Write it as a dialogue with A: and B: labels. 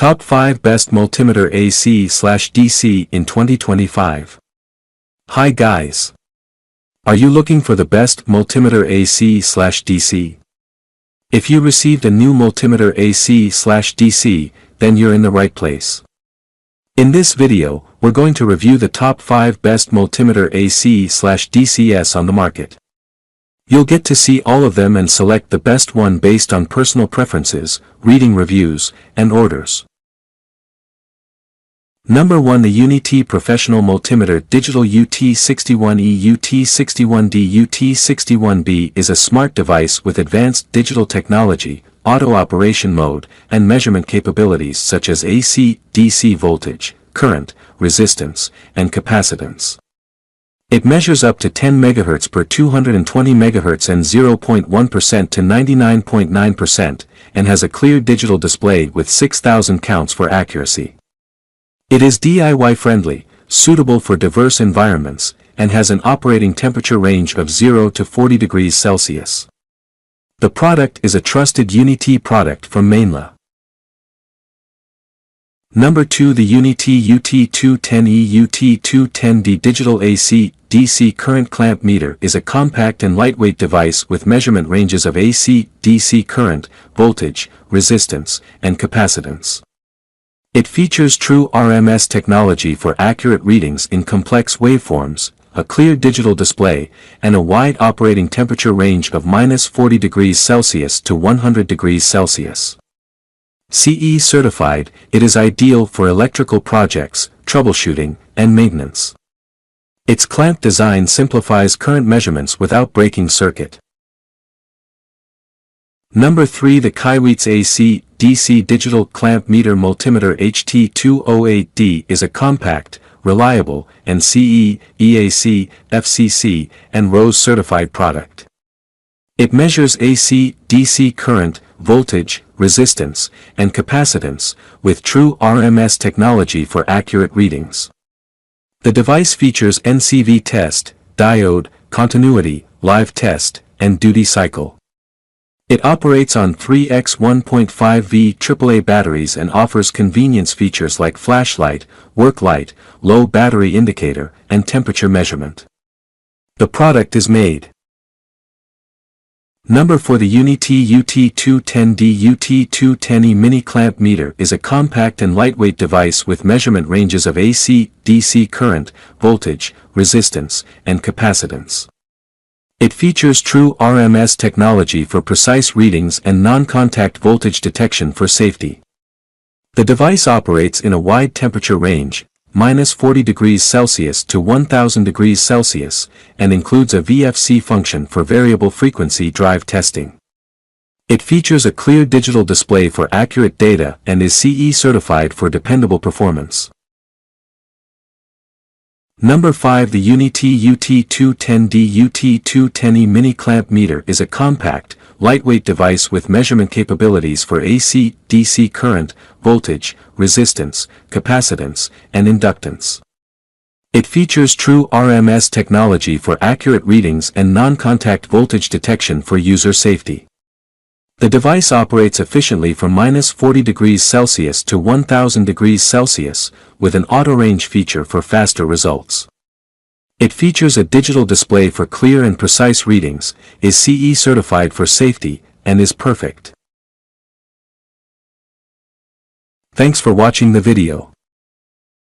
A: Top 5 Best Multimeter AC/DC in 2025. Hi guys! Are you looking for the best multimeter AC/DC? If you received a new multimeter AC/DC, then you're in the right place. In this video, we're going to review the top 5 best multimeter AC/DCs on the market. You'll get to see all of them and select the best one based on personal preferences, reading reviews, and orders. Number 1. The UniT Professional Multimeter Digital UT61E UT61D UT61B is a smart device with advanced digital technology, auto operation mode, and measurement capabilities such as AC/DC voltage, current, resistance, and capacitance. It measures up to 10 MHz per 220 MHz and 0.1% to 99.9%, and has a clear digital display with 6,000 counts for accuracy. It is DIY friendly, suitable for diverse environments, and has an operating temperature range of 0 to 40 degrees Celsius. The product is a trusted UniT product from Mainla. Number 2. The UniT UT210E UT210D Digital AC/DC Current Clamp Meter is a compact and lightweight device with measurement ranges of AC/DC current, voltage, resistance, and capacitance. It features true RMS technology for accurate readings in complex waveforms, a clear digital display, and a wide operating temperature range of -40 degrees Celsius to 100 degrees Celsius. CE certified, it is ideal for electrical projects, troubleshooting, and maintenance. Its clamp design simplifies current measurements without breaking circuit. Number 3. The KAIWEETS AC/DC Digital Clamp Meter Multimeter HT208D is a compact, reliable, and CE, EAC, FCC, and RoHS certified product. It measures AC/DC current, voltage, resistance, and capacitance, with true RMS technology for accurate readings. The device features NCV test, diode, continuity, live test, and duty cycle. It operates on 3x1.5V AAA batteries and offers convenience features like flashlight, work light, low battery indicator, and temperature measurement. The product is made. Number 4. The UniT UT210D UT210E Mini Clamp Meter is a compact and lightweight device with measurement ranges of AC/DC current, voltage, resistance, and capacitance. It features true RMS technology for precise readings and non-contact voltage detection for safety. The device operates in a wide temperature range, -40 degrees Celsius to 1000 degrees Celsius, and includes a VFC function for variable frequency drive testing. It features a clear digital display for accurate data and is CE certified for dependable performance. Number 5. The UniT UT210D UT210E Mini Clamp Meter is a compact, lightweight device with measurement capabilities for AC/DC current, voltage, resistance, capacitance, and inductance. It features true RMS technology for accurate readings and non-contact voltage detection for user safety. The device operates efficiently from -40 degrees Celsius to 1000 degrees Celsius, with an auto-range feature for faster results. It features a digital display for clear and precise readings, is CE certified for safety, and is perfect. Thanks for watching the video.